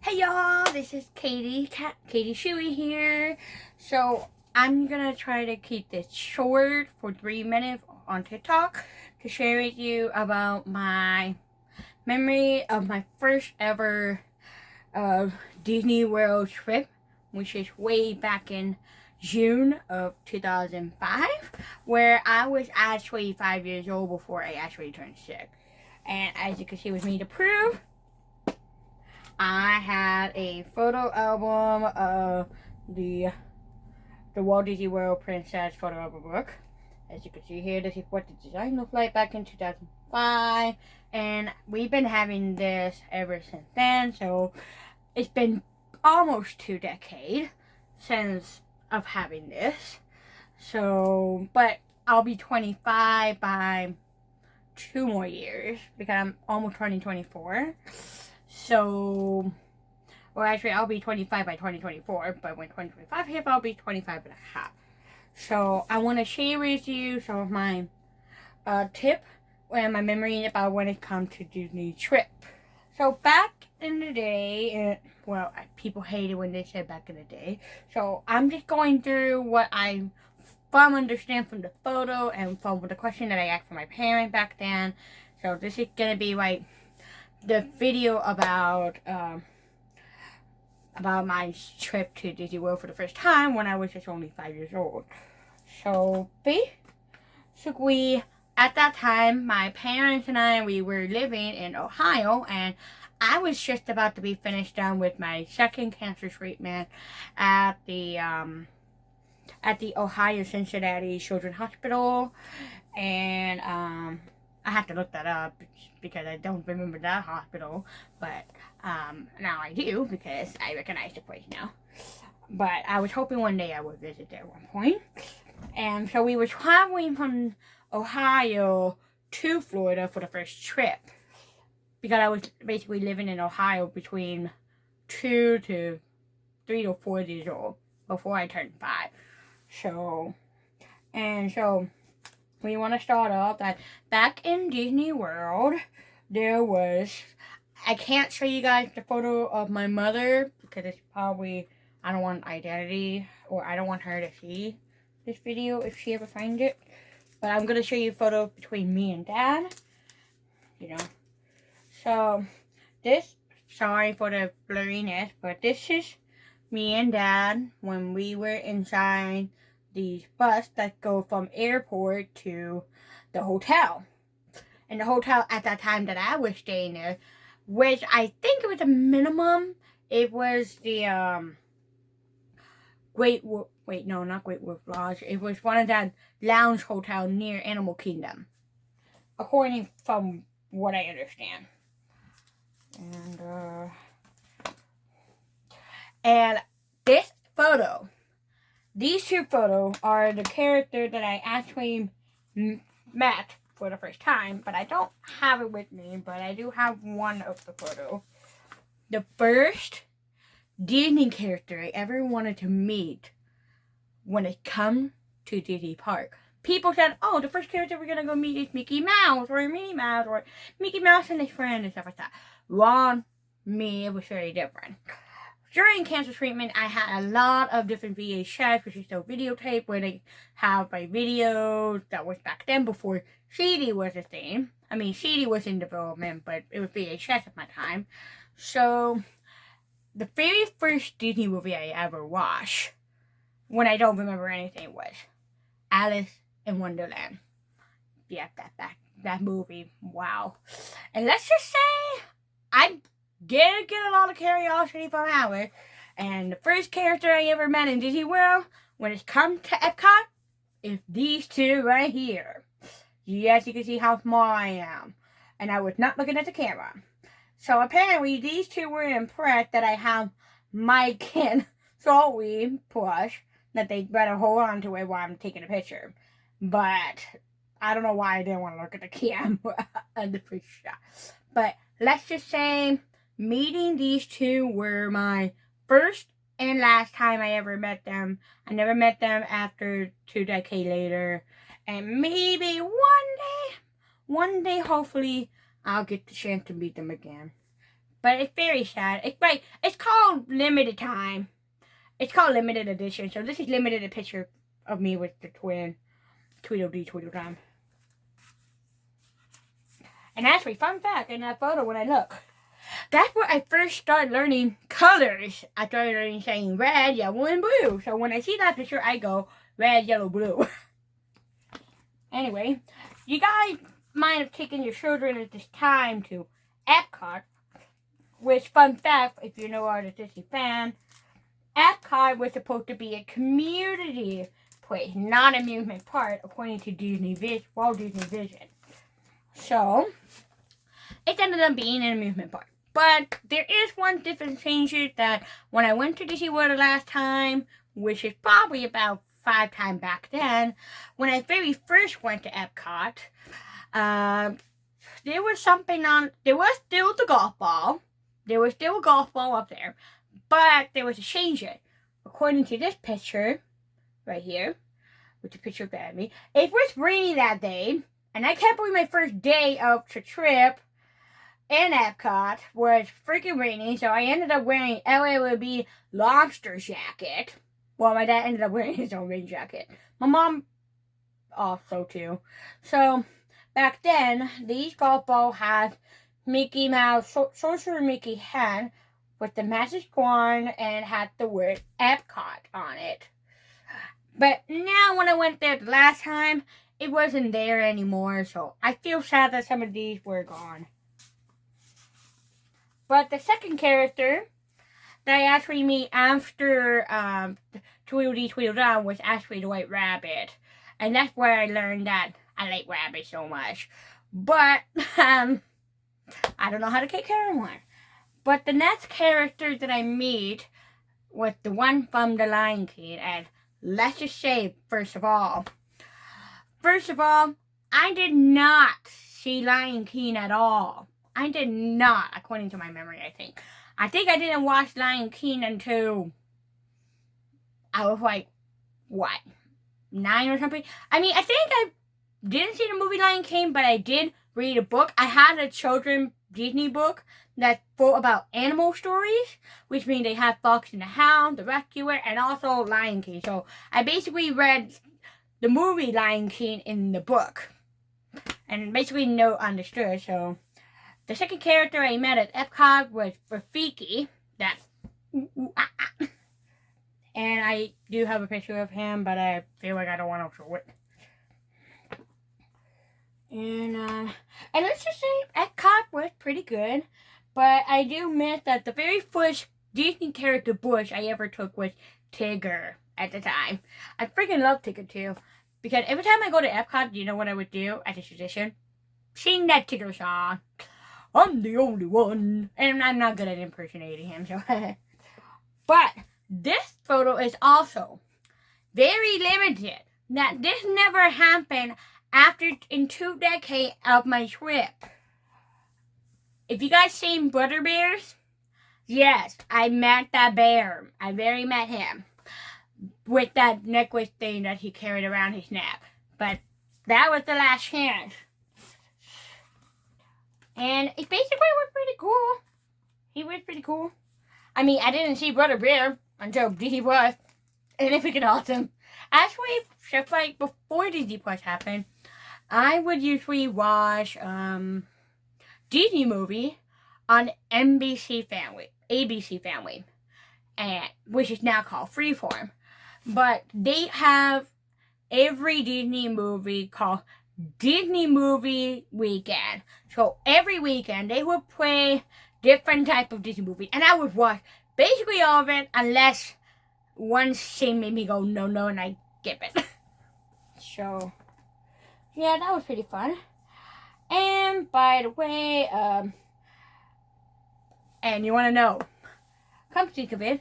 Hey y'all, this is Katie Shuey here. So I'm gonna try to keep this short for 3 minutes on TikTok to share with you about my memory of my first ever Disney World trip, which is way back in June of 2005, where I was actually 5 years old before I actually turned 6. And as you can see with me to prove, I had a photo album of the Walt Disney World Princess photo album book. As you can see here, this is what the design looked like back in 2005. And we've been having this ever since then. So it's been almost 2 decades since of having this. So, but I'll be 25 by 2 more years because I'm almost turning 24. So, well, actually, I'll be 25 by 2024, but when 2025 hits, I'll be 25 and a half. So, I want to share with you some of my tip and my memory about when it comes to Disney trip. So, back in the day, well, people hate it when they say back in the day. So, I'm just going through what I understand from the photo and from the question that I asked from my parents back then. So, this is going to be like the video about my trip to Disney World for the first time when I was just only 5 years old. So basically, at that time, my parents and I, we were living in Ohio, and I was just about to be finished done with my second cancer treatment at the Ohio Cincinnati Children's Hospital, and I have to look that up because I don't remember that hospital, but now I do because I recognize the place now. But I was hoping one day I would visit there at one point. And so we were traveling from Ohio to Florida for the first trip because I was basically living in Ohio between 3 to 4 years old before I turned 5. So we want to start off that back in Disney World, there was, I can't show you guys the photo of my mother because it's probably, I don't want identity, or I don't want her to see this video if she ever finds it. But I'm going to show you a photo between me and Dad, you know. So this, sorry for the blurriness, but this is me and Dad when we were inside these bus that go from airport to the hotel. And the hotel at that time that I was staying there, which I think it was a minimum, it was the not Great Wolf Lodge. It was one of that lounge hotel near Animal Kingdom, according from what I understand. And this photo, these two photos are the character that I actually met for the first time, but I don't have it with me, but I do have one of the photos. The first Disney character I ever wanted to meet when it come to Disney Park. People said, oh, the first character we're going to go meet is Mickey Mouse or Minnie Mouse or Mickey Mouse and his friend and stuff like that. Wrong. Me, it was very different. During cancer treatment, I had a lot of different VHS, which is still videotape, where they have my videos that was back then before CD was a thing. I mean, CD was in development, but it was VHS at my time. So, the very first Disney movie I ever watched, when I don't remember anything, was Alice in Wonderland. Yeah, that movie, wow. And let's just say, I get a lot of curiosity from Alice. And the first character I ever met in Disney World, when it comes to Epcot, is these two right here. Yes, you can see how small I am. And I was not looking at the camera. So apparently these two were impressed that I have my Ken Saltweed plush that they'd better hold on to it while I'm taking a picture. But I don't know why I didn't want to look at the camera on the first shot. But let's just say meeting these two were my first and last time I ever met them. I never met them after 2 decades later. And maybe one day, hopefully, I'll get the chance to meet them again. but it's very sad. It's called limited time. It's called limited edition. So this is limited a picture of me with the twin Tweedledee Tweedledum. And actually, fun fact, in that photo when I look, that's where I first started learning colors. I started learning saying red, yellow, and blue. So when I see that picture, I go red, yellow, blue. Anyway, you guys might have taken your children at this time to Epcot. Which, fun fact, if you know are a Disney fan, Epcot was supposed to be a community place, not an amusement park, according to Walt Disney Vision. So, it ended up being an amusement park. But there is one different change that when I went to Disney World the last time, which is probably about 5 times back then, when I very first went to Epcot, there was something on, there was still the golf ball. There was still a golf ball up there, but there was a change it. According to this picture, right here, with the picture of me, it was raining that day, and I can't believe my first day of the trip in Epcot was freaking raining, so I ended up wearing LALB lobster jacket. Well, my dad ended up wearing his own rain jacket. My mom also too. So, back then, these golf ball had Mickey Mouse, Sorcerer Mickey hand with the magic wand and had the word Epcot on it. But now when I went there the last time, it wasn't there anymore, so I feel sad that some of these were gone. But the second character that I actually meet after Tweedledee Tweedledum was actually the White Rabbit. And that's where I learned that I like rabbits so much. But, I don't know how to take care of one. But the next character that I meet was the one from The Lion King. And let's just say, first of all, I did not see Lion King at all. I did not, according to my memory, I think. I didn't watch Lion King until I was like, what, 9 or something? I mean, I think I didn't see the movie Lion King, but I did read a book. I had a children's Disney book that's full about animal stories, which means they have Fox and the Hound, the Rescuer, and also Lion King. So I basically read the movie Lion King in the book, and basically understood. So the second character I met at Epcot was Rafiki. And I do have a picture of him, but I feel like I don't want to show it. And let's just say Epcot was pretty good, but I do admit that the very first Disney character bush I ever took was Tigger at the time. I freaking love Tigger too, because every time I go to Epcot, you know what I would do as a tradition? Sing that Tigger song. I'm the only one. And I'm not good at impersonating him, so. But this photo is also very limited. That this never happened in 2 decades of my trip. If you guys seen Brother Bears, yes, I met that bear. I very met him with that necklace thing that he carried around his neck. But that was the last chance. And it basically was pretty cool. He was pretty cool. I mean, I didn't see Brother Bear until Disney Plus. And it freaking awesome. Actually, just like before Disney Plus happened, I would usually watch Disney movie on ABC Family, and which is now called Freeform. But they have every Disney movie called Disney Movie Weekend. So every weekend they would play different type of Disney movie, and I would watch basically all of it unless one scene made me go no, and I skip it. So yeah, that was pretty fun. And by the way, and you want to know, come think of it,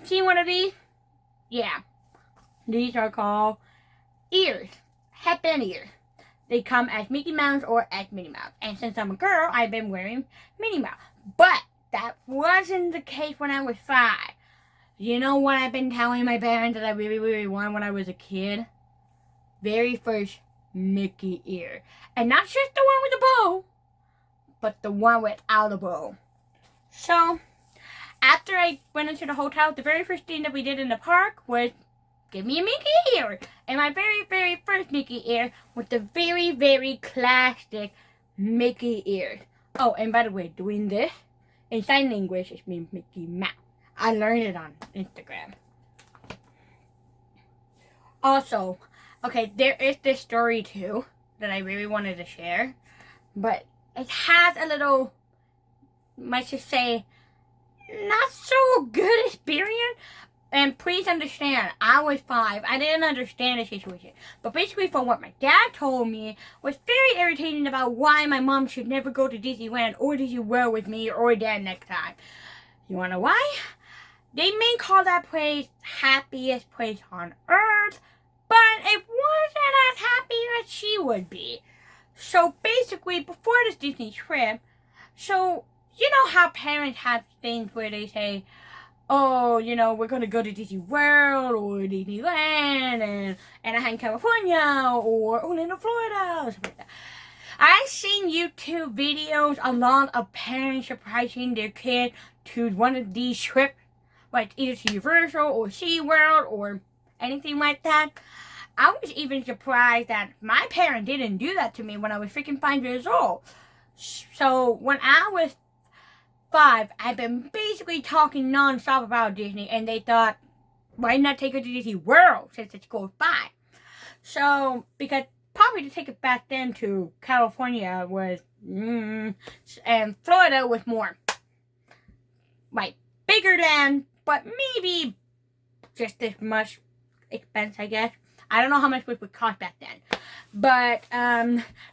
see one of these? Yeah, these are called ears, headband ears. They come as Mickey Mouse or as Minnie Mouse. And since I'm a girl, I've been wearing Minnie Mouse. But that wasn't the case when I was 5. You know what I've been telling my parents that I really, really wanted when I was a kid? Very first Mickey ear. And not just the one with the bow, but the one without a bow. So, after I went into the hotel, the very first thing that we did in the park was give me a Mickey ear. And my very, very first Mickey ear was the very, very classic Mickey ears. Oh, and by the way, doing this in sign language is means Mickey Mouse. I learned it on Instagram. Also, okay, there is this story too that I really wanted to share, but it has a little, let's just say, not so good experience. And please understand, I was 5. I didn't understand the situation. But basically, from what my dad told me, was very irritating about why my mom should never go to Disneyland or Disney World with me or dad next time. You wanna know why? They may call that place happiest place on earth, but it wasn't as happy as she would be. So basically, before this Disney trip, so you know how parents have things where they say, oh, you know, we're going to go to Disney World or Disneyland and Anaheim, California or Orlando, Florida or something like that. I've seen YouTube videos a lot of parents surprising their kid to one of these trips, like either to Universal or SeaWorld or anything like that. I was even surprised that my parent didn't do that to me when I was freaking 5 years old. So when I was 5, I've been basically talking non-stop about Disney, and they thought, why not take her to Disney World since it's close by? So, because probably to take it back then to California was, and Florida was more, like, bigger than, but maybe just as much expense, I guess. I don't know how much it would cost back then. But,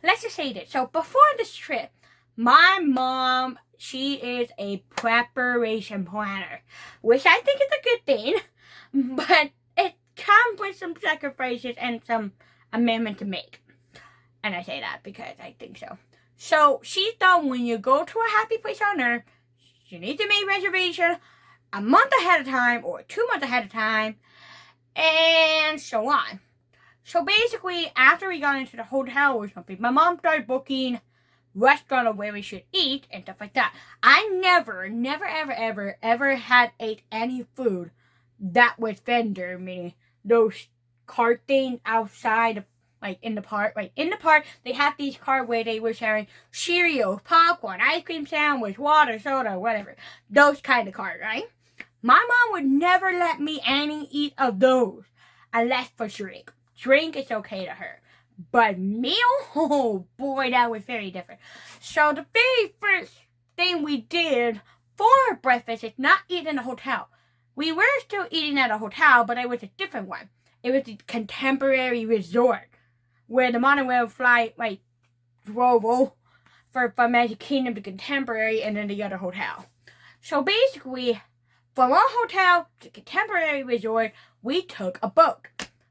let's just say this. So, before this trip, my mom, she is a preparation planner, which I think is a good thing, but it comes with some sacrifices and some amendment to make. And I say that because I think so. So, she thought when you go to a happy place on earth, you need to make reservation a month ahead of time or 2 months ahead of time, and so on. So basically, after we got into the hotel or something, my mom started booking restaurant of where we should eat and stuff like that. I never, ever had ate any food that was vendor, meaning those cart things outside, like in the park. Like in the park, they have these carts where they were sharing cereal, popcorn, ice cream sandwich, water, soda, whatever. Those kind of carts, right? My mom would never let me eat of those unless for drink. Drink is okay to her. But meal? Oh boy, that was very different. So the very first thing we did for breakfast is not eat in a hotel. We were still eating at a hotel, but it was a different one. It was the Contemporary Resort, where the monorail flight like drove from Magic Kingdom to Contemporary and then the other hotel. So basically, from our hotel to Contemporary Resort, we took a boat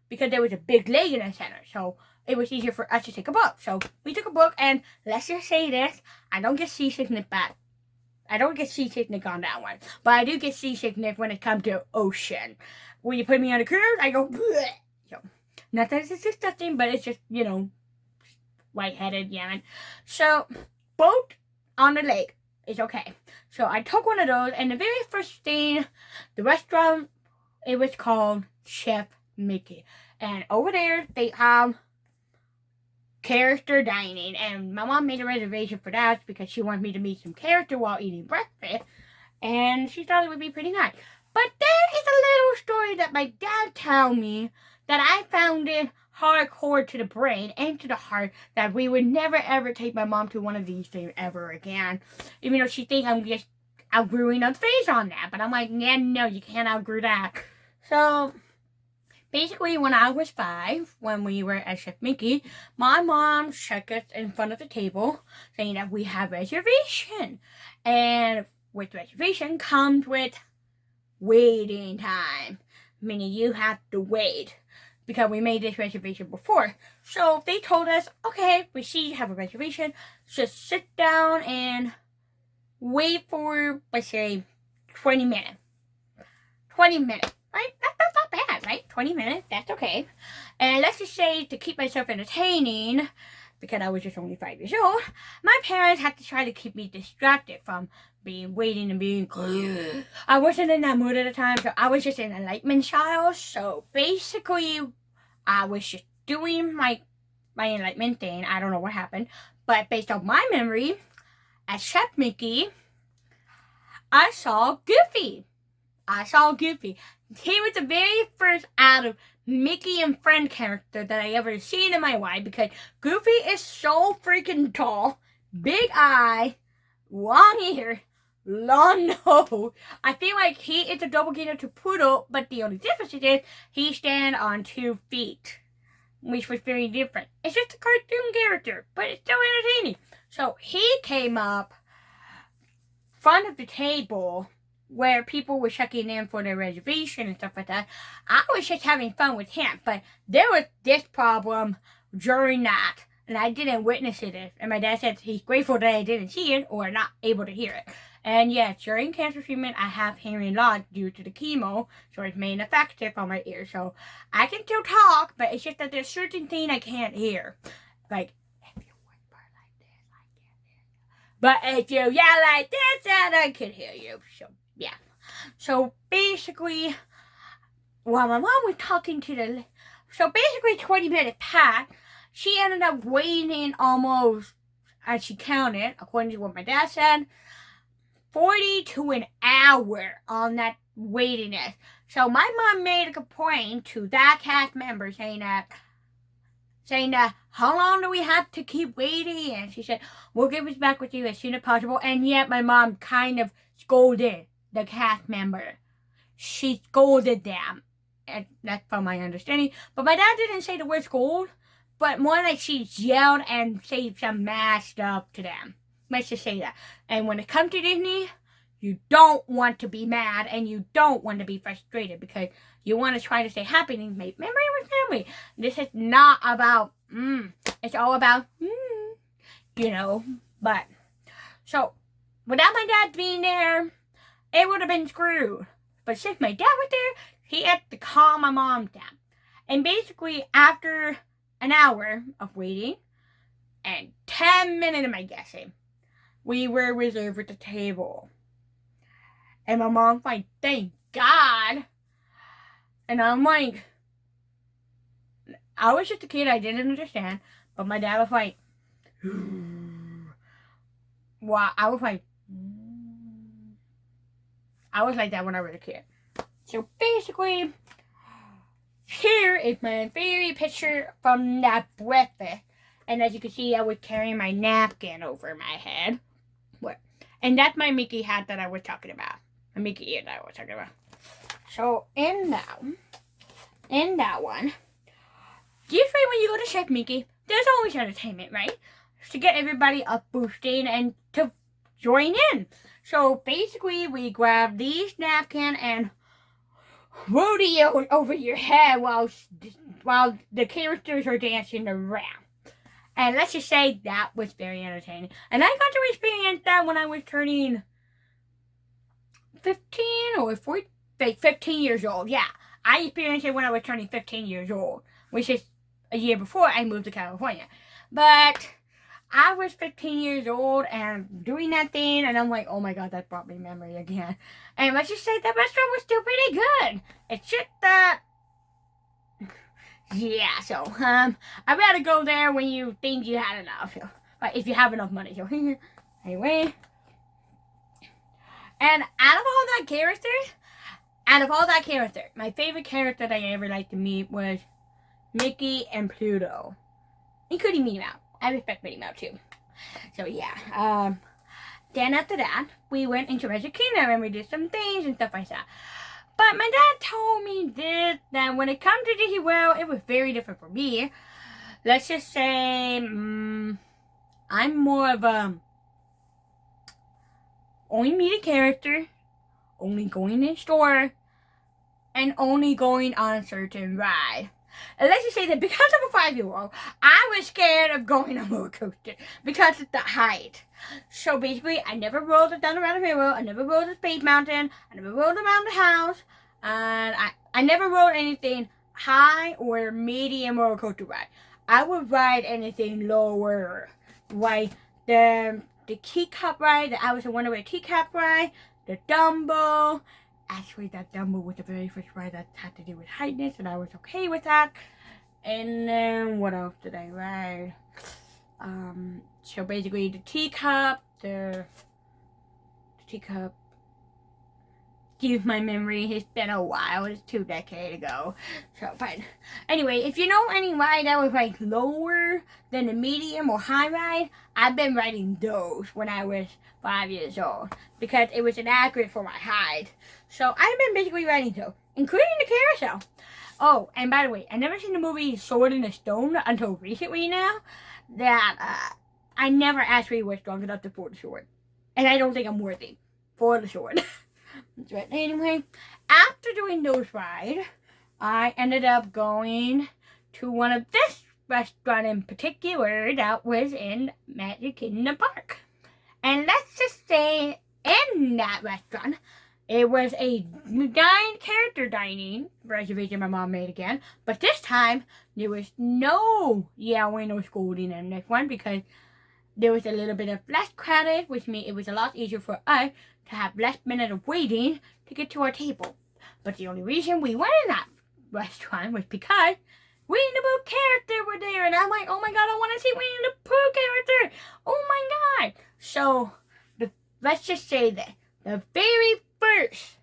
because there was a big lake in the center. So it was easier for us to take a boat. So we took a boat, and let's just say this, I don't get seasickness back. I don't get seasickness on that one. But I do get seasickness when it comes to ocean. When you put me on a cruise, I go, bleh. So, not that it's disgusting, but it's just, you know, lightheaded, yamming. So, boat on the lake is okay. So I took one of those, and the very first thing, the restaurant, it was called Chef Mickey. And over there, they have character dining, and my mom made a reservation for that because she wanted me to meet some character while eating breakfast, and she thought it would be pretty nice. But there is a little story that my dad told me that I found it hardcore to the brain and to the heart that we would never ever take my mom to one of these things ever again. Even though she thinks I'm just outgrowing her face on that, but I'm like, yeah, no, you can't outgrow that. So basically, when I was 5, when we were at Chef Mickey, my mom checked us in front of the table saying that we have reservation. And with reservation comes with waiting time, meaning you have to wait because we made this reservation before. So they told us, okay, we see you have a reservation, just sit down and wait for, let's say, 20 minutes. 20 minutes, right? That's not bad, right? 20 minutes, that's okay. And let's just say, to keep myself entertaining, because I was just only 5 years old, my parents had to try to keep me distracted from being waiting and being I wasn't in that mood at the time, so I was just in enlightenment style. So basically, I was just doing my enlightenment thing. I don't know what happened, but based on my memory, as Chef Mickey, I saw Goofy. He was the very first out of Mickey and Friend character that I ever seen in my life, because Goofy is so freaking tall, big eye, long hair, long nose. I feel like he is a doppelganger to Poodle, but the only difference is he stands on 2 feet, which was very different. It's just a cartoon character, but it's still entertaining. So he came up front of the table where people were checking in for their reservation and stuff like that. I was just having fun with him, but there was this problem during that, and I didn't witness it. And my dad said he's grateful that I didn't see it or not able to hear it. And yeah, during cancer treatment, I have hearing loss due to the chemo, so it's made effective on my ear. So I can still talk, but it's just that there's certain things I can't hear. Like, if you whisper like this, I can't hear you. But if you yell like this, then I can hear you. So yeah. So basically, while my mom was talking to 20 minutes passed, she ended up waiting almost, as she counted, according to what my dad said, 40 to an hour on that waiting list. So my mom made a complaint to that cast member saying that, how long do we have to keep waiting? And she said, we'll get this back with you as soon as possible. And yet my mom kind of scolded the cast member. She scolded them. And that's from my understanding. But my dad didn't say the word scold, but more like she yelled and said some mad stuff to them. Let's just say that. And when it comes to Disney, you don't want to be mad and you don't want to be frustrated, because you want to try to stay happy and make memory with family. This is not about, it's all about, you know. But, so, without my dad being there, it would have been screwed. But since my dad was there, he had to calm my mom down. And basically, after an hour of waiting and 10 minutes of my guessing, we were reserved at the table. And my mom's like, thank God. And I'm like, I was just a kid, I didn't understand. But my dad was like, wow, I was like that when I was a kid. So basically, here is my favorite picture from that breakfast. And as you can see, I was carrying my napkin over my head. And that's my Mickey hat that I was talking about. My Mickey ear that I was talking about. So in that one, usually when you go to Chef Mickey, there's always entertainment, right? To get everybody up boosting and to join in. So basically, we grab these napkins and rodeo over your head while the characters are dancing around. And let's just say that was very entertaining. And I got to experience that when I was turning 15 or 14, 15 years old. Yeah, I experienced it when I was turning 15 years old, which is a year before I moved to California. But I was 15 years old and doing that thing, and I'm like, oh my God, that brought me memory again. And let's just say that restaurant was still pretty good. It's just that, yeah, so, I'd rather go there when you think you had enough. But if you have enough money. So, anyway. And out of all that character, my favorite character that I ever liked to meet was Mickey and Pluto. Including Minnie Mouse. I respect Minnie Mouse too. So yeah. Then after that, we went into Magic Kingdom and we did some things and stuff like that. But my dad told me this, that when it comes to Disney World, it was very different for me. Let's just say, I'm more of a only meet a character, only going in store, and only going on a certain ride. And let's just say that because of a 5-year-old, I was scared of going on a roller coaster because of the height. So basically, I never rode down around the river, I never rode the Space Mountain, I never rode around the house, and I never rode anything high or medium roller coaster ride. I would ride anything lower, like the the teacup ride, the Alice in Wonderland teacup ride, the Dumbo. Actually, that Dumbo was the very first ride that had to do with heights, and I was okay with that. And then, what else did I ride? So basically the teacup, excuse my memory, it's been a while, it's 2 decades ago. So, but anyway, if you know any ride that was like lower than the medium or high ride, I've been riding those when I was 5 years old because it was inaccurate for my height. So I've been basically riding those, including the carousel. Oh, and by the way, I never seen the movie Sword in the Stone until recently now. That I never actually was strong enough to afford the sword, and I don't think I'm worthy for the sword. But anyway, after doing those rides, I ended up going to one of this restaurant in particular that was in Magic Kingdom Park. And let's just say in that restaurant, it was a character dining reservation my mom made again. But this time, there was no yelling or scolding in this one because there was a little bit of less crowded, which means it was a lot easier for us to have less minutes of waiting to get to our table. But the only reason we went in that restaurant was because Winnie the Pooh character were there. And I'm like, oh my god, I want to see Winnie the Pooh character. Oh my god. So, let's just say that the very first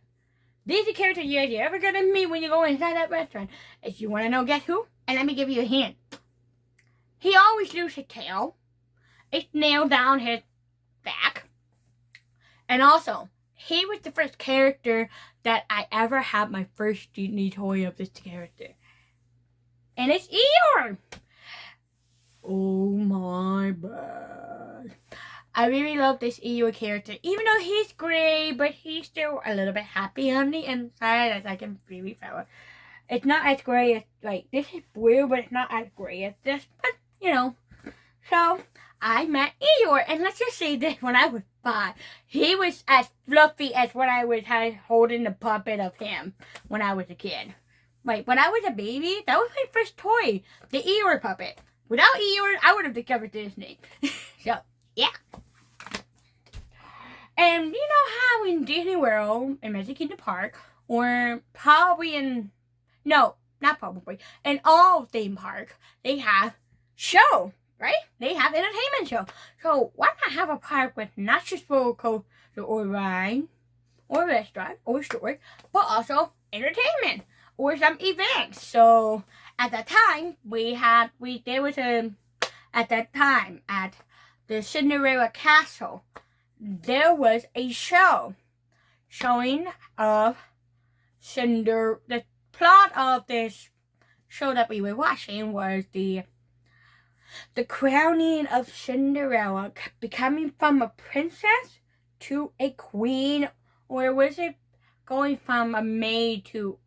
Disney character you're ever going to meet when you go inside that restaurant, if you want to know, guess who? And let me give you a hint. He always used his tail. It's nailed down his back. And also, he was the first character that I ever had my first Disney toy of this character. And it's Eeyore! Oh my god. I really love this Eeyore character. Even though he's gray, but he's still a little bit happy on the inside, as I can really feel it. It's not as gray as, like, this is blue, but it's not as gray as this. But, you know. So, I met Eeyore, and let's just say this, when I was 5, he was as fluffy as when I was holding the puppet of him when I was a kid. Like, when I was a baby, that was my first toy, the Eeyore puppet. Without Eeyore, I would have discovered Disney. So, yeah. And you know how in Disney World, in Magic Kingdom Park, or probably in, no, not probably, in all theme parks, they have show. Right? They have entertainment show. So why not have a park with not just roller coaster or ride or restaurant or store, but also entertainment or some events. So at that time at the Cinderella Castle, there was a show showing of the plot of this show that we were watching was the crowning of Cinderella, becoming from a princess to a queen, or was it going from a maid to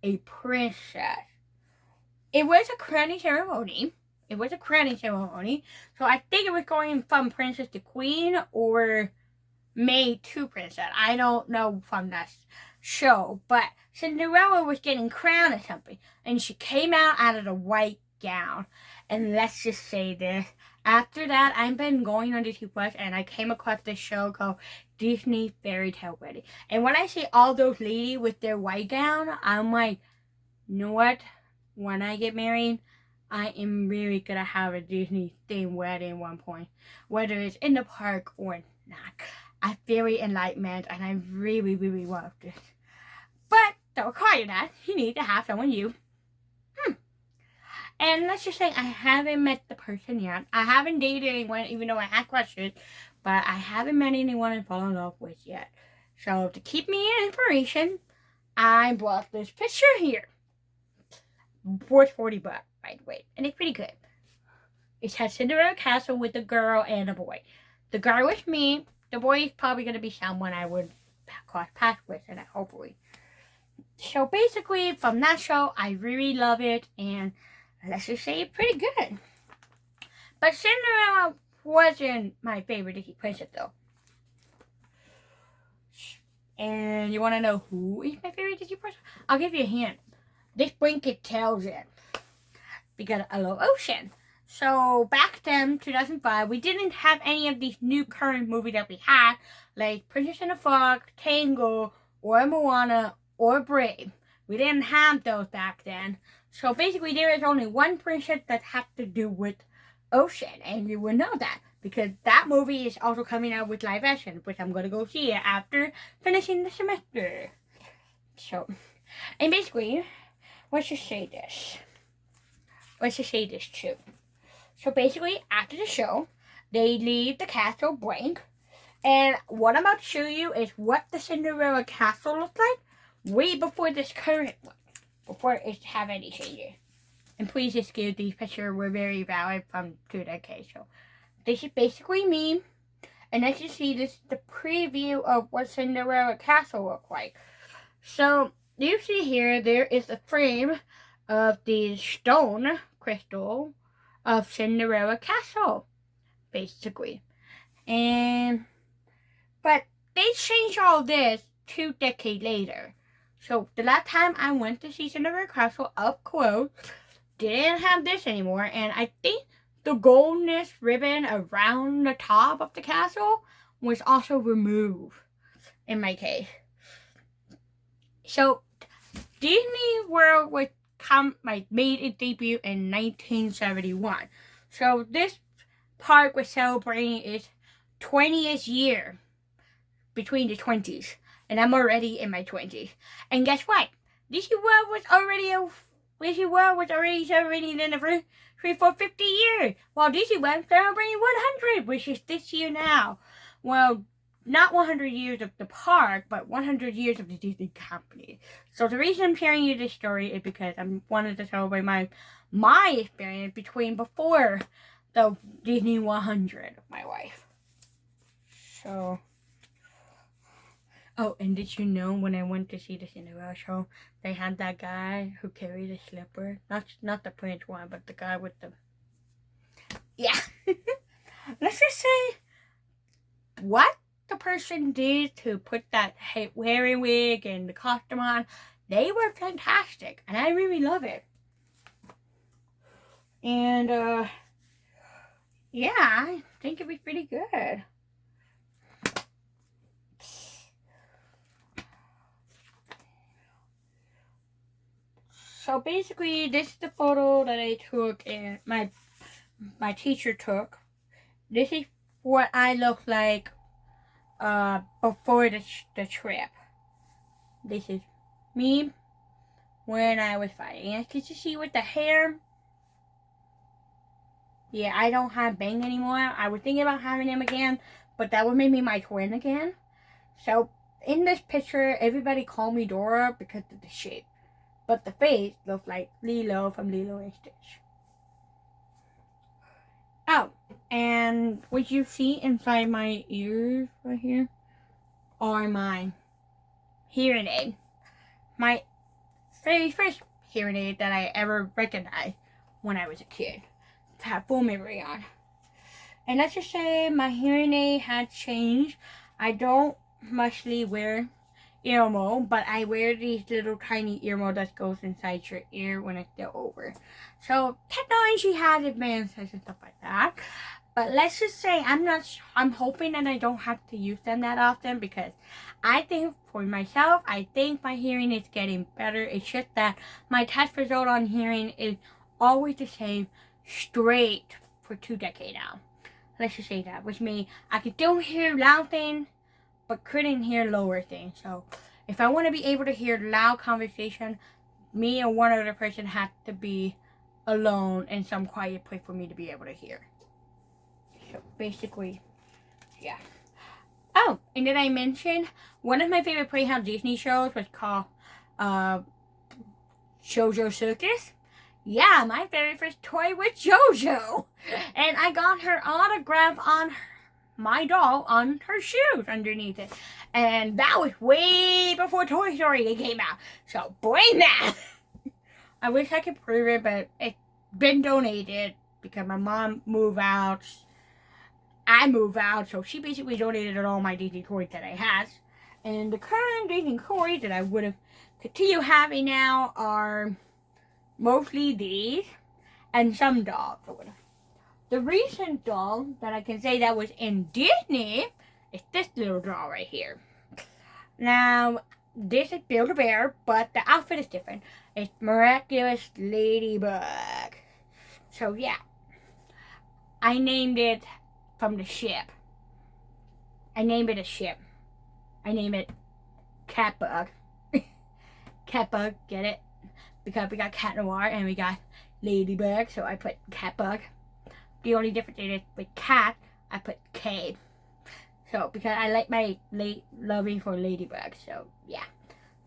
a princess? It was a crowning ceremony. So I think it was going from princess to queen or maid to princess. I don't know from that show, but Cinderella was getting crowned or something, and she came out of the white gown. And let's just say this. After that, I've been going on Disney Plus, and I came across this show called Disney Fairy Tale Wedding. And when I see all those ladies with their white gown, I'm like, you know what? When I get married, I am really going to have a Disney-themed wedding at one point. Whether it's in the park or not. I'm very enlightened, and I really, really love this. But to require that, you need to have someone And let's just say I haven't met the person yet. I haven't dated anyone, even though I had questions. But I haven't met anyone and fallen in love with yet. So to keep me in inspiration, I bought this picture here. Worth $40, by the way. And it's pretty good. It has Cinderella Castle with a girl and a boy. The girl is me. The boy is probably going to be someone I would cross paths with, and hopefully. So basically, from that show, I really love it. And let's just say it's pretty good. But Cinderella wasn't my favorite Disney princess, though. And you want to know who is my favorite Disney princess? I'll give you a hint. This blanket tells it. Because I love ocean. So back then, 2005, we didn't have any of these new current movies that we had, like Princess and the Frog, Tango, or Moana, or Brave. We didn't have those back then. So basically, there is only one princess that had to do with ocean, and you would know that because that movie is also coming out with live action, which I'm gonna go see it after finishing the semester. So, and basically, let's just say this. Let's just say this too. So basically, after the show, they leave the castle blank. And what I'm about to show you is what the Cinderella castle looked like way before this current one. Before it have any changes. And please excuse these pictures were very valid from 2 decades. So this is basically me. And as you see, this is the preview of what Cinderella castle looked like. So you see here, there is a frame of the stone crystal of Cinderella castle, basically. But they changed all this 2 decades later. So the last time I went to see Cinderella castle up close, didn't have this anymore, and I think the goldness ribbon around the top of the castle was also removed in my case. So Disney World was made its debut in 1971. So this park was celebrating its 20th year between the 20s. And I'm already in my 20s. And guess what? Disney World was already celebrating the anniversary for 50 years. While Disney World celebrating 100, which is this year now. Well, not 100 years of the park, but 100 years of the Disney company. So the reason I'm sharing you this story is because I wanted to celebrate my experience before the Disney 100 of my life. So, oh, and did you know when I went to see the Cinderella show, they had that guy who carried a slipper? Not the Prince one, but the guy with the... Yeah. Let's just say, what the person did to put that wearing wig and the costume on, they were fantastic, and I really love it. And yeah, I think it'd be pretty good. So basically, this is the photo that I took and my teacher took. This is what I look like before the trip. This is me when I was 5. And as you see with the hair, yeah, I don't have Bang anymore. I was thinking about having him again, but that would make me my twin again. So in this picture, everybody called me Dora because of the shape. But the face looked like Lilo from Lilo and Stitch. Oh, and what you see inside my ears right here are my hearing aid. My very first hearing aid that I ever recognized when I was a kid. To have full memory on. And let's just say my hearing aid had changed. I don't mostly wear earmo, but I wear these little tiny earmo that goes inside your ear when it's still over. So technology has advances and stuff like that. But let's just say I'm hoping that I don't have to use them that often, because I think for myself, I think my hearing is getting better. It's just that my test result on hearing is always the same, straight for 2 decades now. Let's just say that, which means I could still hear loud things, but couldn't hear lower things. So if I want to be able to hear loud conversation, me and one other person have to be alone in some quiet place for me to be able to hear. So basically, yeah. Oh, and did I mention one of my favorite Playhouse Disney shows was called JoJo Circus? Yeah, my very first toy was JoJo. And I got her autograph on my doll on her shoes underneath it. And that was way before Toy Story came out. So blame that. I wish I could prove it, but it's been donated because my mom moved out. I moved out, so she basically donated all my Disney toys that I had. And the current Disney toys that I would have continued having now are mostly these and some dolls or whatever. the recent doll that I can say that was in Disney is this little doll right here. Now, this is Build-A-Bear, but the outfit is different. It's Miraculous Ladybug. So, yeah. I named it from the ship. I named it a ship. I named it Catbug. Catbug, get it? Because we got Cat Noir and we got Ladybug, so I put Catbug. The only difference is with cat, I put K. So, because I like my loving for Ladybug, so yeah.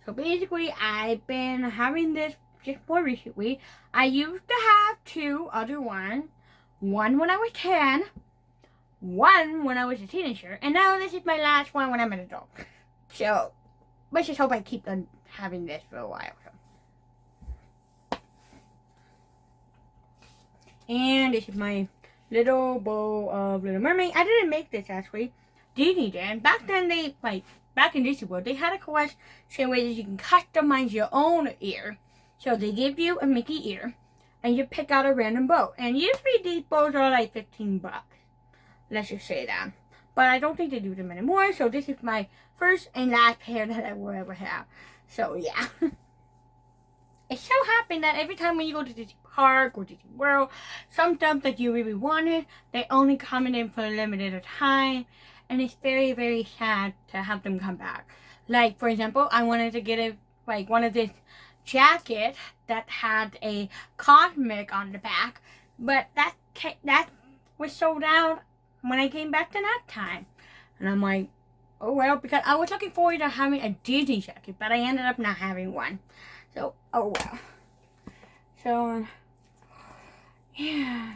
So basically, I've been having this just more recently. I used to have two other ones. One when I was 10, one when I was a teenager, and now this is my last one when I'm an adult. So, let's just hope I keep on having this for a while. So. And this is my little bowl of Little Mermaid. I didn't make this actually. Disney did. Back then, back in Disney World, they had a collection where you can customize your own ear. So they give you a Mickey ear, and you pick out a random bow. And usually these bows are like $15. Let's just say that. But I don't think they do them anymore. So this is my first and last pair that I will ever have. So yeah. It so happened that every time when you go to Disney Park or Disney World, some stuff that you really wanted, they only come in for a limited time. And it's very, very sad to have them come back. Like, for example, I wanted to get one of this jacket that had a Cosmic on the back. But that was sold out when I came back to that time. And I'm like, oh well, because I was looking forward to having a Disney jacket, but I ended up not having one. So, oh well. So, yeah.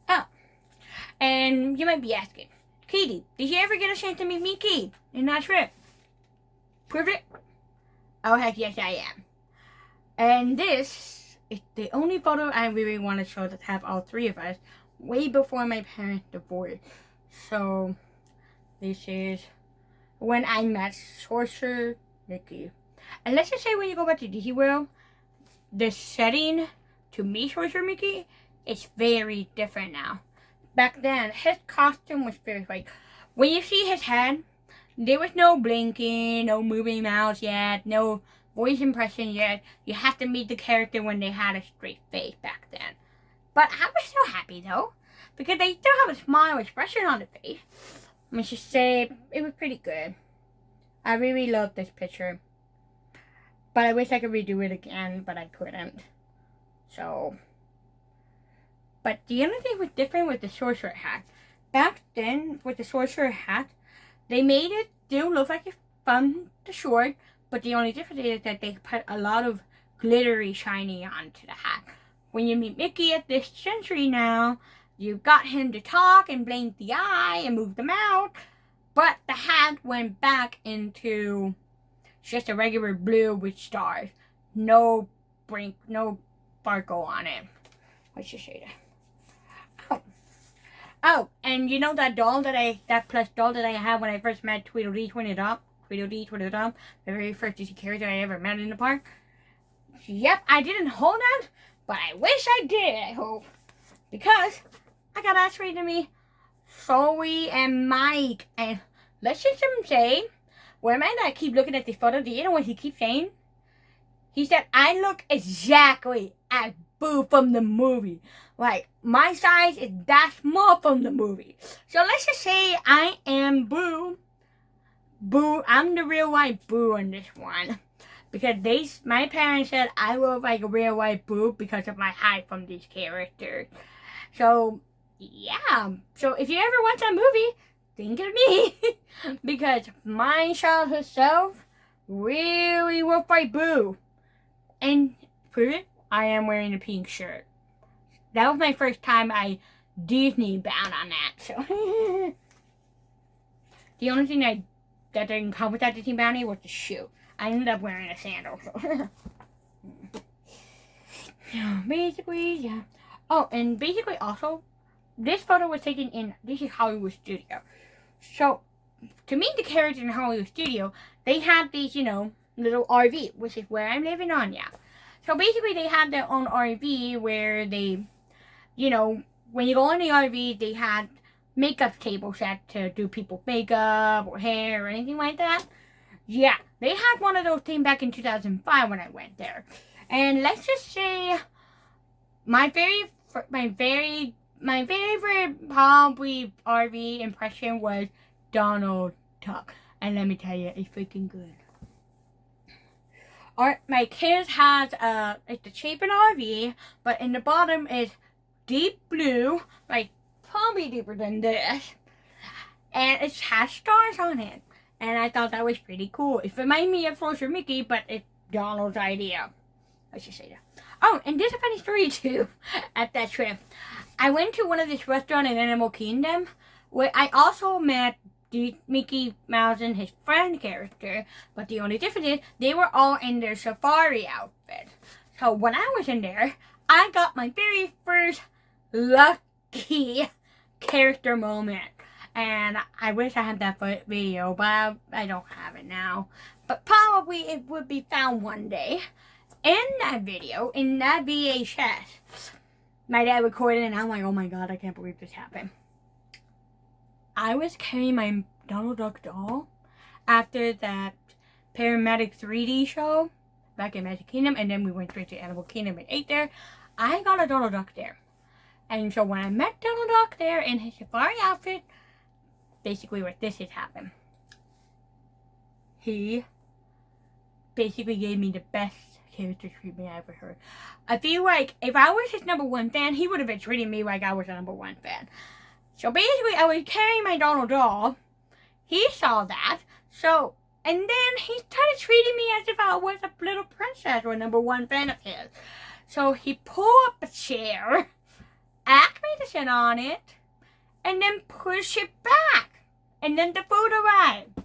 Oh. And you might be asking, Katie, did you ever get a chance to meet Mickey in that trip? Prove it? Oh, heck yes, I am. And this is the only photo I really want to show that have all three of us way before my parents divorced. So, this is when I met Sorcerer Mickey. And let's just say when you go back to Disney World, the setting to meet Sorcerer Mickey is very different now. Back then, his costume was very like, when you see his head, there was no blinking, no moving mouths yet, no voice impression yet. You have to meet the character when they had a straight face back then. But I was so happy though, because they still have a smile expression on the face. Let's just say, it was pretty good. I really loved this picture. But I wish I could redo it again, but I couldn't. So, but the only thing was different with the sorcerer hat. Back then, with the sorcerer hat, they made it still look like it's from the short, but the only difference is that they put a lot of glittery shiny onto the hat. When you meet Mickey at this century now, you've got him to talk and blink the eye and move the mouth, but the hat went back into just a regular blue with stars. No sparkle on it. Let's just say that. Oh, and you know that doll that plush doll that I had when I first met Tweedledee Tweedledum, the very first Disney character I ever met in the park? Yep, I didn't hold that, but I wish I did, I hope. Because I got actually to me, Zoe and Mike, and let's just say, where am I that I keep looking at this photo? Do you know what he keeps saying? He said, I look exactly as Boo from the movie. Like, my size is that small from the movie. So let's just say I am Boo. Boo, I'm the real white Boo in this one. Because my parents said I look like a real white Boo because of my height from these characters. So, yeah. So if you ever watch that movie, think of me. Because my childhood self really looked like Boo. And prove it, I am wearing a pink shirt. That was my first time I Disney bound on that. So the only thing that didn't come with that Disney bounty was the shoe. I ended up wearing a sandal. So. Basically, yeah. Oh, and basically also, this photo was taken in this is Hollywood Studio. So to meet the characters in Hollywood Studio, they had these, little RV, which is where I'm living on now. So basically, they have their own RV where they you know, when you go in the RV, they had makeup table set to do people's makeup or hair or anything like that. Yeah, they had one of those things back in 2005 when I went there. And let's just say my favorite probably RV impression was Donald Duck. And let me tell you, it's freaking good. My kids has it's the shape of an RV, but in the bottom is deep blue, like probably deeper than this, and it has stars on it. And I thought that was pretty cool. It reminded me of Floater Mickey, but it's Donald's idea. I should say that. Oh, and there's a funny story too at that trip. I went to one of this restaurant in Animal Kingdom where I also met Mickey Mouse and his friend character, but the only difference is they were all in their safari outfit. So when I was in there, I got my very first lucky character moment. And I wish I had that video, but I don't have it now. But probably it would be found one day. In that video, in that VHS, my dad recorded it, and I'm like, oh my god, I can't believe this happened. I was carrying my Donald Duck doll after that Paramedic 3D show back in Magic Kingdom, and then we went straight to Animal Kingdom and ate there. I got a Donald Duck there. And so when I met Donald Duck there in his safari outfit, basically what this has happened. He basically gave me the best character treatment I ever heard. I feel like if I was his #1 fan, he would have been treating me like I was a #1 fan. So basically, I was carrying my Donald doll. He saw that. So, and then he started treating me as if I was a little princess or a #1 fan of his. So he pulled up a chair, asked me to sit on it, and then push it back. And then the food arrived.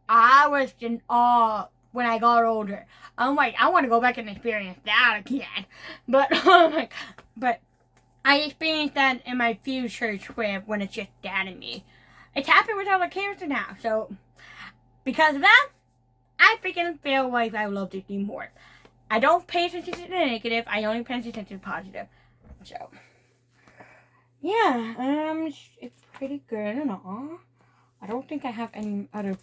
I was in awe when I got older. I'm like, I want to go back and experience that again. But, but I experienced that in my future trip when it's just dad and me. It's happened with other characters now. So, because of that, I freaking feel like I love Disney more. I don't pay attention to the negative. I only pay attention to the positive. So, yeah, it's pretty good and all. I don't think I have any other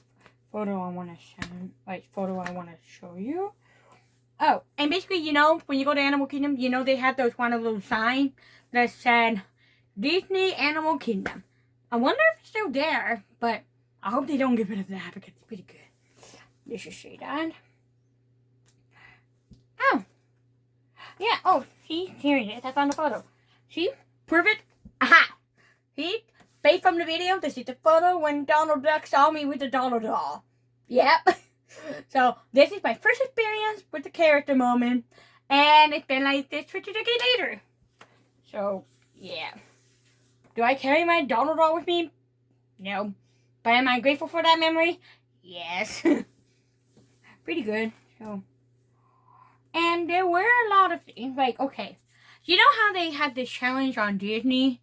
photo I want to show you. Oh, and basically, you know, when you go to Animal Kingdom, you know they have one of those signs that said Disney Animal Kingdom. I wonder if it's still there, but I hope they don't get rid of that because it's pretty good. You should see that. Oh. Yeah, oh, see, here it is. I found the photo. See? Prove it. Aha! See? Based from the video, this is the photo when Donald Duck saw me with the Donald doll. Yep. So, this is my first experience with the character moment. And it's been like this for 2 decades later. So, yeah. Do I carry my Donald doll with me? No. But am I grateful for that memory? Yes. Pretty good. So, and there were a lot of things. Like, okay. You know how they had this challenge on Disney?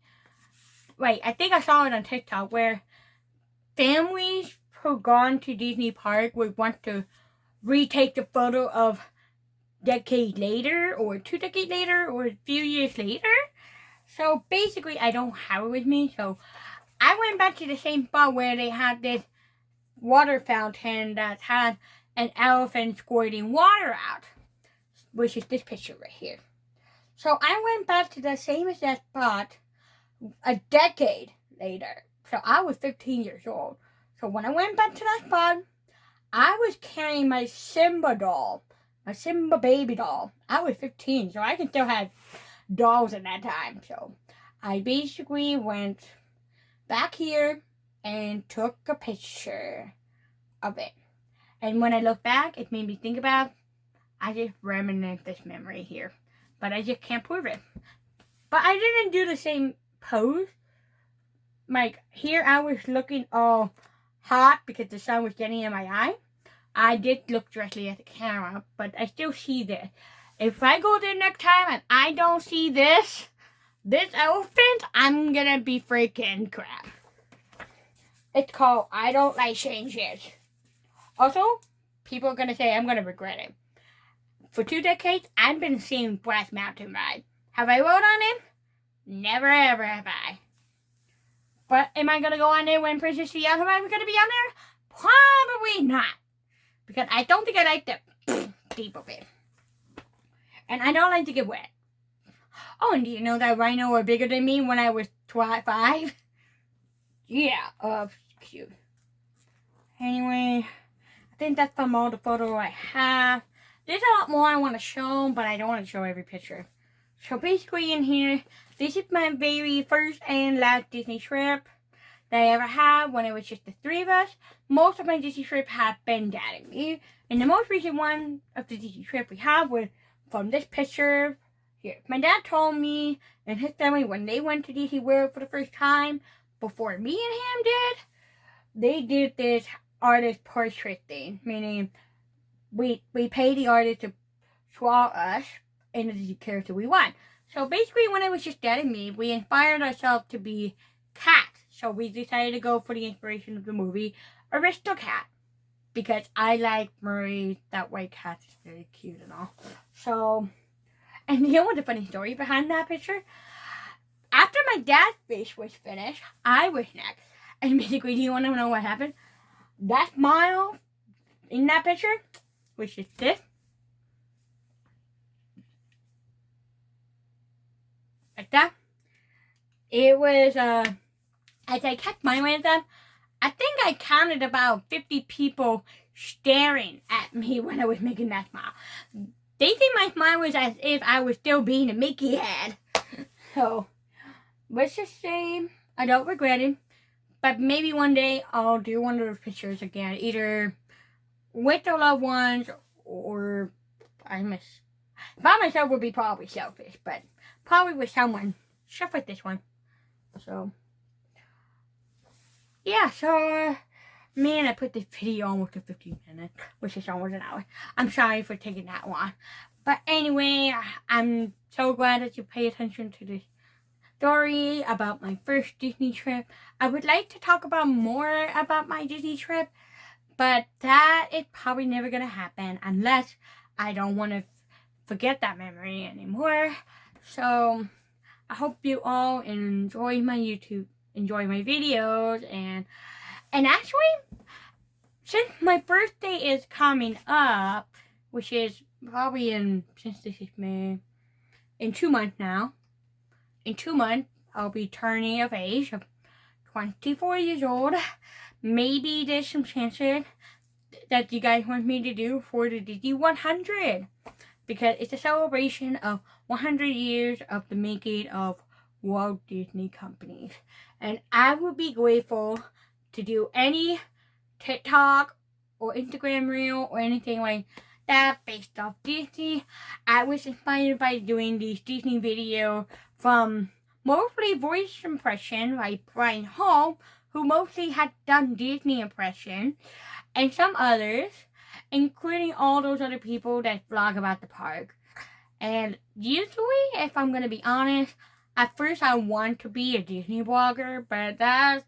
Wait, I think I saw it on TikTok where families who gone to Disney Park would want to retake the photo of decades later or 2 decades later or a few years later. So basically I don't have it with me. So I went back to the same spot where they had this water fountain that had an elephant squirting water out, which is this picture right here. So I went back to the same exact spot a decade later. So I was 15 years old. So when I went back to that spot, I was carrying my Simba doll. My Simba baby doll. I was 15, so I can still have dolls at that time. So I basically went back here and took a picture of it. And when I look back, it made me think about, I just reminisce this memory here. But I just can't prove it. But I didn't do the same pose. Like, here I was looking all hot because the sun was getting in my eye. I did look directly at the camera, but I still see this. If I go there next time and I don't see this elephant, I'm gonna be freaking crap. It's called I Don't Like Changes. Also, people are gonna say I'm gonna regret it. For 2 decades, I've been seeing Brass Mountain Ride. Have I rode on it? Never ever have I. But am I gonna go on there when Princess Diana is gonna be on there? Probably not. Because I don't think I like the deep of it. And I don't like to get wet. Oh, and do you know that rhino were bigger than me when I was 5? Yeah, cute. Anyway, I think that's from all the photos I have. There's a lot more I want to show, but I don't want to show every picture. So basically in here, this is my very first and last Disney trip that I ever had when it was just the 3 of us. Most of my Disney trips have been Dad and me. And the most recent one of the Disney trip we have was from this picture here. My dad told me and his family when they went to Disney World for the first time, before me and him did, they did this artist portrait thing. Meaning, we pay the artist to draw us and the character we want. So basically when it was just Dad and me, we inspired ourselves to be cats. So we decided to go for the inspiration of the movie Aristocat. Because I like Murray, that white cat is very cute and all. So, and you know what the funny story behind that picture? After my dad's face was finished, I was next. And basically, do you want to know what happened? That smile in that picture, which is this. Like that. It was, as I kept my way at them, I think I counted about 50 people staring at me when I was making that smile. They think my smile was as if I was still being a Mickey head. So, let's just say I don't regret it. But maybe one day I'll do one of those pictures again. Either with the loved ones or by myself would be probably selfish. But probably with someone. Except with this one. So, yeah, so, man, I put this video almost to 15 minutes, which is almost an hour. I'm sorry for taking that long. But anyway, I'm so glad that you pay attention to this story about my first Disney trip. I would like to talk about more about my Disney trip, but that is probably never going to happen unless I don't want to forget that memory anymore. So, I hope you all enjoy my videos, and actually, since my birthday is coming up, which is probably since this is May, in 2 months now. In 2 months, I'll be turning of age of 24 years old. Maybe there's some chances that you guys want me to do for the Disney 100. Because it's a celebration of 100 years of the making of Walt Disney Company. And I would be grateful to do any TikTok or Instagram reel or anything like that based off Disney. I was inspired by doing these Disney videos from mostly voice impression like Brian Hall, who mostly had done Disney impression, and some others, including all those other people that vlog about the park. And usually, if I'm going to be honest, at first I want to be a Disney vlogger, but that's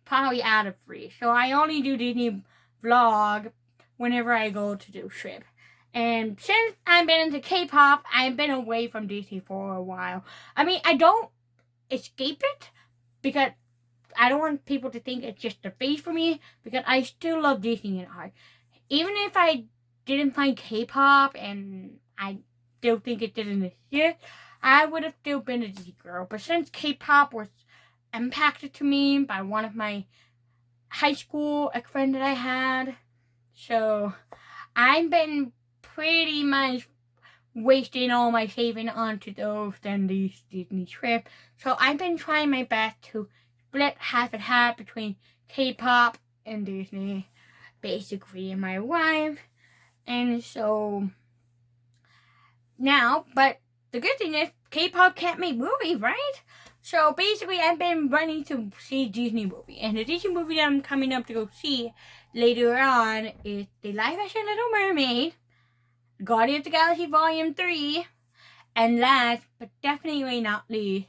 probably out of reach. So I only do Disney vlog whenever I go to do trip. And since I've been into K-pop, I've been away from Disney for a while. I mean, I don't escape it because I don't want people to think it's just a phase for me, because I still love Disney at heart. Even if I didn't find K-pop and I still think it didn't exist, I would have still been a Disney girl. But since K-pop was impacted to me by one of my high school ex-friend that I had, so I've been pretty much wasting all my saving onto those and these Disney trips. So I've been trying my best to split half and half between K-pop and Disney, basically in my life. And so now, but the good thing is K-pop can't make movies, right? So basically I've been running to see Disney movie, and the Disney movie that I'm coming up to go see later on is the live action Little Mermaid, Guardians of the Galaxy Volume 3, and last but definitely not least,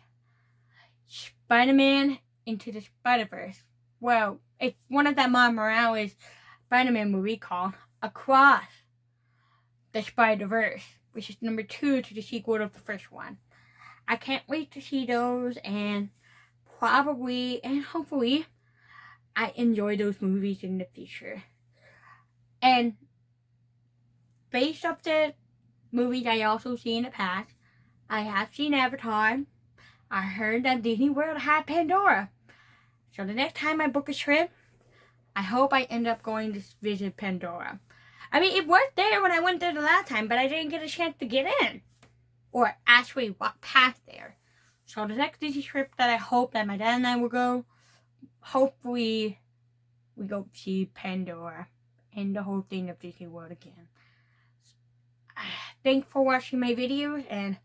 Spider-Man Into the Spider-Verse. Well, it's one of that Miles Morales Spider-Man movie called Across the Spider-Verse, which is number 2 to the sequel of the first one. I can't wait to see those, and probably and hopefully I enjoy those movies in the future. And based off the movies I also see in the past, I have seen Avatar. I heard that Disney World had Pandora. So the next time I book a trip, I hope I end up going to visit Pandora. I mean, it was there when I went there the last time, but I didn't get a chance to get in. Or actually walk past there. So the next Disney trip that I hope that my dad and I will go, hopefully we go see Pandora and the whole thing of Disney World again. Thanks for watching my videos, and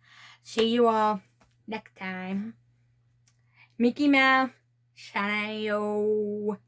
see you all next time. Mickey Mouse, Shanayo.